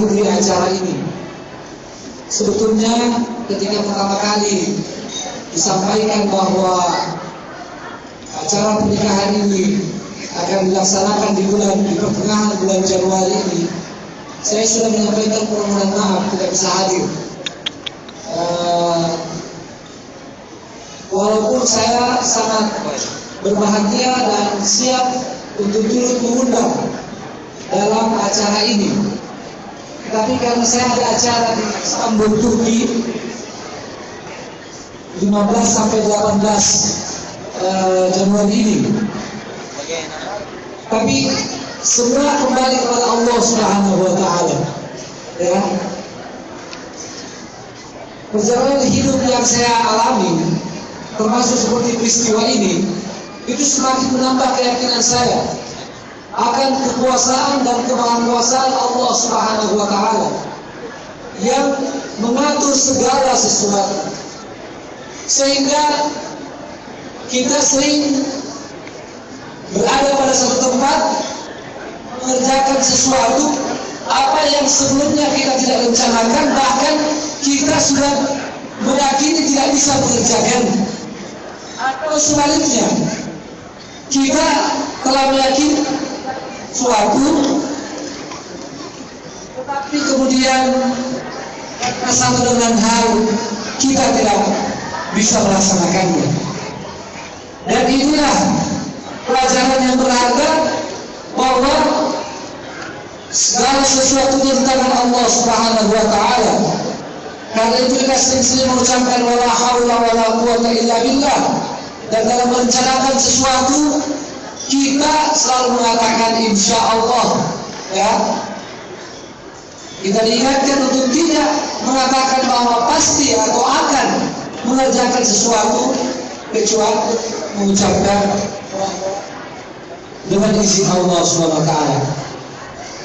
di acara ini. Sebetulnya ketika pertama kali disampaikan bahwa acara pernikahan ini akan dilaksanakan di pertengahan bulan Januari ini, saya sudah menyampaikan permohonan maaf tidak bisa hadir. Walaupun saya sangat berbahagia dan siap untuk turut mengundang dalam acara ini, tapi karena saya ada acara di Istanbul, Turki 15 sampai 18 Januari ini. Tapi semua kembali kepada Allah Subhanahu wa taala. Ya. Perjalanan hidup yang saya alami, termasuk seperti peristiwa ini, itu semakin menambah keyakinan saya akan kekuasaan dan kemahakuasaan Allah Subhanahu wa taala yang mengatur segala sesuatu. Sehingga kita sering berada pada satu tempat mengerjakan sesuatu apa yang sebelumnya kita tidak rencanakan, bahkan kita sudah meyakini tidak bisa mengerjakan. Atau sebaliknya, kita telah meyakini suatu, tetapi kemudian satu dengan hal kita tidak bisa melaksanakannya. Dan inilah pelajaran yang berharga, bahwa segala sesuatu di tangan Allah Subhanahu wa taala. Karena itu kita sering-sering mengucapkan wala haula wala quwata illa billah. Dan dalam merencanakan sesuatu kita selalu mengatakan insya Allah. Ya, kita diingatkan untuk tidak mengatakan bahwa pasti atau akan mengerjakan sesuatu kecuali mengucapkan dengan izin Allah Subhanahu wa taala.